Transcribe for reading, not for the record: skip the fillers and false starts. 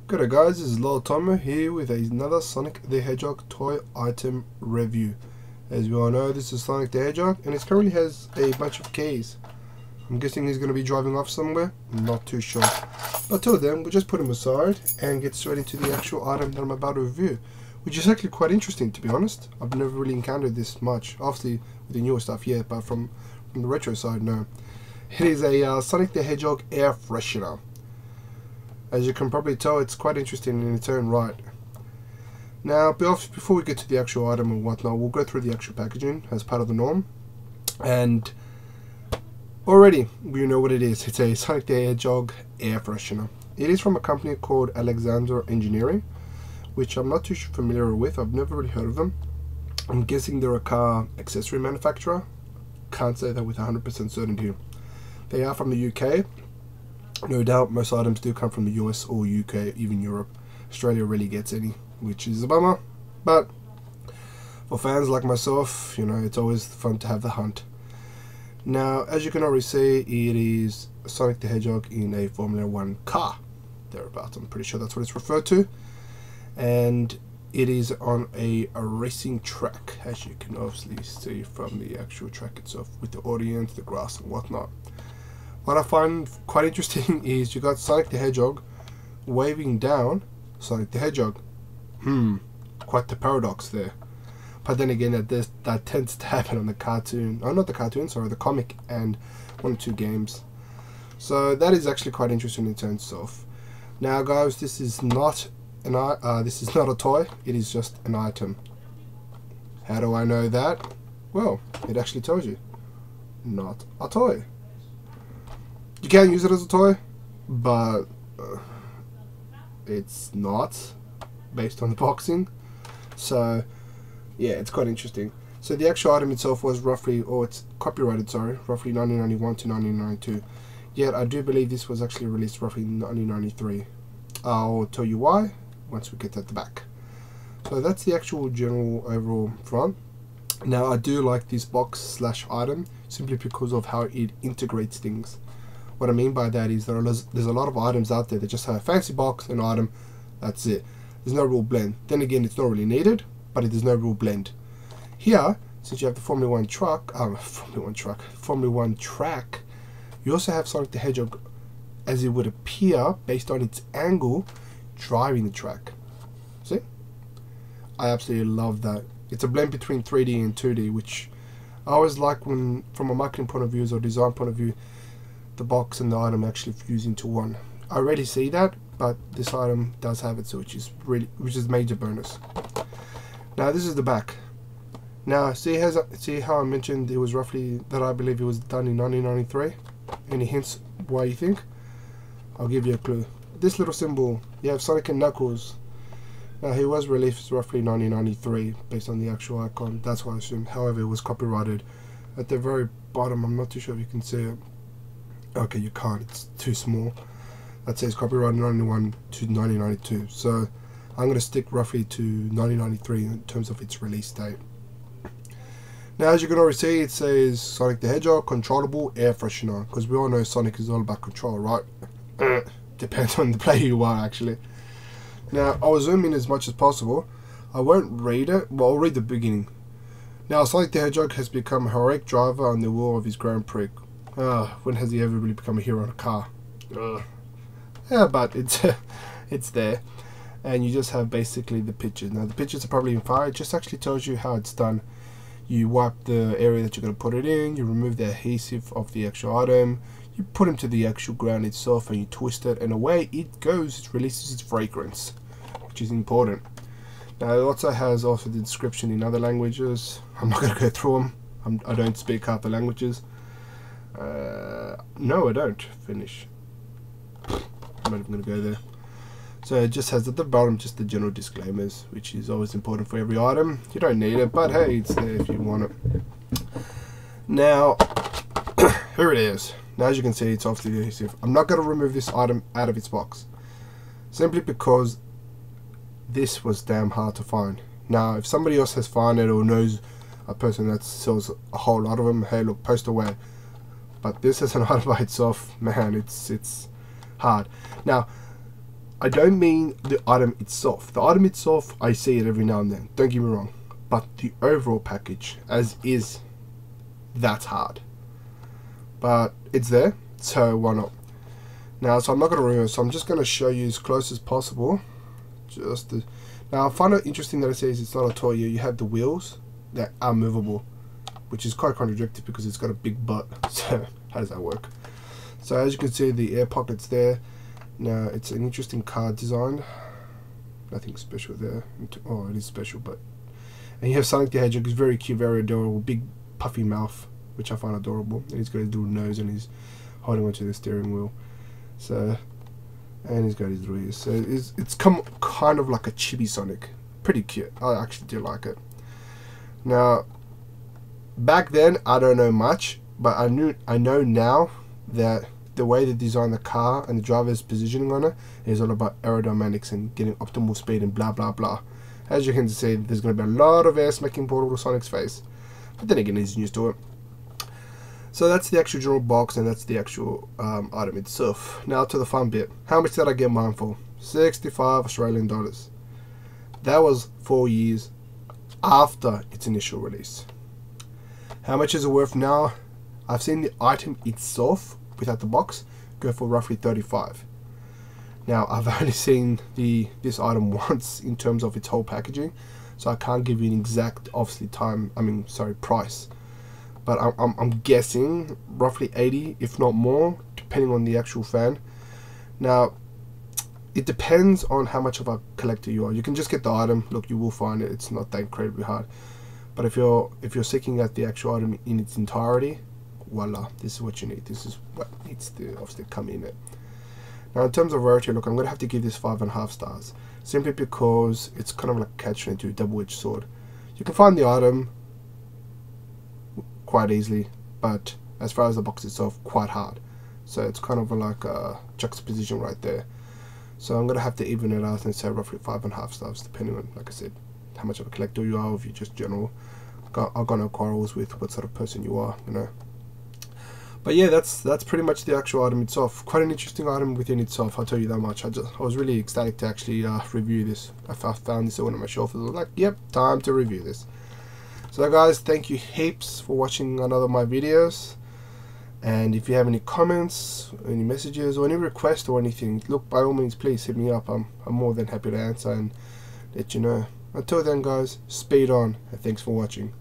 G'day guys, this is Lord Tomo here with another Sonic the Hedgehog toy item review. As we all know, this is Sonic the Hedgehog and it currently has a bunch of keys. I'm guessing he's going to be driving off somewhere, I'm not too sure. But till then, we'll just put him aside and get straight into the actual item that I'm about to review, which is actually quite interesting, to be honest. I've never really encountered this much, obviously with the newer stuff, yeah, but from the retro side, no. It is a Sonic the Hedgehog air freshener. As you can probably tell, it's quite interesting in its own right. Now, before we get to the actual item and whatnot, we'll go through the actual packaging as part of the norm. And already, we know what it is. It's a Sonic the Hedgehog air freshener. It is from a company called Alexander Engineering, which I'm not too familiar with. I've never really heard of them. I'm guessing they're a car accessory manufacturer. Can't say that with 100% certainty. They are from the UK. No doubt most items do come from the US or UK, even Europe. Australia rarely gets any, which is a bummer. But for fans like myself, you know, it's always fun to have the hunt. Now, as you can already see, it is Sonic the Hedgehog in a Formula 1 car. Thereabouts, I'm pretty sure that's what it's referred to. And it is on a racing track, as you can obviously see from the actual track itself, with the audience, the grass and whatnot. What I find quite interesting is you got Sonic the Hedgehog waving down Sonic the Hedgehog. Quite the paradox there. But then again, that tends to happen on the cartoon, oh not the cartoon, sorry, the comic and one or two games. So that is actually quite interesting in itself. Now guys, this is not a toy, it is just an item. How do I know that? Well, it actually tells you. Not a toy. You can use it as a toy, but it's not based on the boxing. So yeah, it's quite interesting. So the actual item itself was roughly, it's copyrighted, sorry, roughly 1991 to 1992. Yet I do believe this was actually released roughly in 1993. I'll tell you why once we get at the back. So that's the actual general overall front. Now I do like this box slash item simply because of how it integrates things. What I mean by that is there's a lot of items out there that just have a fancy box, an item, that's it. There's no real blend. Then again, it's not really needed, but there's no real blend. Here, since you have the Formula 1 track, you also have Sonic the Hedgehog, as it would appear, based on its angle, driving the track. See? I absolutely love that. It's a blend between 3D and 2D, which I always like when, from a marketing point of view or design point of view, the box and the item actually fuse into one. I already see that, but this item does have it, so which is major bonus. Now this is the back. Now see how I mentioned it was roughly that I believe it was done in 1993. Any hints why you think? I'll give you a clue. This little symbol, you have Sonic and Knuckles. Now he was released roughly 1993 based on the actual icon. That's what I assume. However, it was copyrighted. At the very bottom, I'm not too sure if you can see it. Okay, you can't, it's too small. That says copyright 1991 to 1992. So I'm going to stick roughly to 1993 in terms of its release date. Now, as you can already see, it says Sonic the Hedgehog controllable air freshener, because we all know Sonic is all about control, right? Depends on the player you are, actually. Now, I'll zoom in as much as possible. I won't read it, well, I'll read the beginning. Now, Sonic the Hedgehog has become a heroic driver on the wheel of his Grand Prix. When has he ever really become a hero in a car? Yeah, but it's there. And you just have basically the pictures. Now the pictures are probably in fire. It just actually tells you how it's done. You wipe the area that you're going to put it in, you remove the adhesive of the actual item, you put it to the actual ground itself and you twist it, and away it goes. It releases its fragrance, which is important. Now it also has the description in other languages. I'm not going to go through them. I don't speak half the languages. No, I don't. Finish. I'm not even going to go there. So it just has at the bottom just the general disclaimers, which is always important for every item. You don't need it, but hey, it's there if you want it. Now, here it is. Now as you can see, it's obviously adhesive. I'm not going to remove this item out of its box, simply because this was damn hard to find. Now, if somebody else has found it or knows a person that sells a whole lot of them, hey look, post away. But this as an item by itself, man, it's hard. Now, I don't mean the item itself. The item itself, I see it every now and then, don't get me wrong, but the overall package as is, that's hard. But it's there, so why not? Now, so I'm not going to ruin it, so I'm just going to show you as close as possible. Now I find it interesting that it says it's not a toy. You have the wheels that are movable, which is quite contradictory because it's got a big butt. So how does that work? So as you can see, the air pocket's there. Now it's an interesting card design. Nothing special there. Oh, it is special, but and you have Sonic the Hedgehog. He's very cute, very adorable, big puffy mouth, which I find adorable. And he's got his little nose and he's holding onto the steering wheel. So. And he's got his ears, so it's kind of like a chibi Sonic. Pretty cute. I actually do like it. Now, back then I don't know much, but I know now that the way they design the car and the driver's positioning on it is all about aerodynamics and getting optimal speed and blah blah blah. As you can see, there's going to be a lot of air smacking poor little Sonic's face, but then again, he's used to it. So that's the actual general box, and that's the actual item itself. Now to the fun bit. How much did I get mine for? 65 Australian dollars. That was 4 years after its initial release. How much is it worth now? I've seen the item itself, without the box, go for roughly 35. Now I've only seen this item once in terms of its whole packaging, so I can't give you an exact, obviously, price. But I'm guessing roughly 80, if not more, depending on the actual fan. Now, it depends on how much of a collector you are. You can just get the item. Look, you will find it. It's not that incredibly hard. But if you're seeking out the actual item in its entirety, voila, this is what you need. This is what needs to obviously come in it. Now, in terms of rarity, look, I'm going to have to give this 5.5 stars. Simply because it's kind of like a catch-22, double-edged sword. You can find the item quite easily, but as far as the box itself, quite hard. So it's kind of like a juxtaposition right there. So I'm gonna have to even it out and say roughly 5.5 stars, depending on, like I said, how much of a collector you are, or if you're just general. I've got no quarrels with what sort of person you are, you know. But yeah, that's pretty much the actual item itself. Quite an interesting item within itself, I'll tell you that much. I was really ecstatic to actually review this. I found this on one of my shelves and I was like, yep, time to review this. So guys, thank you heaps for watching another of my videos, and if you have any comments, any messages, or any requests or anything, look, by all means, please hit me up. I'm more than happy to answer and let you know. Until then guys, speed on, and thanks for watching.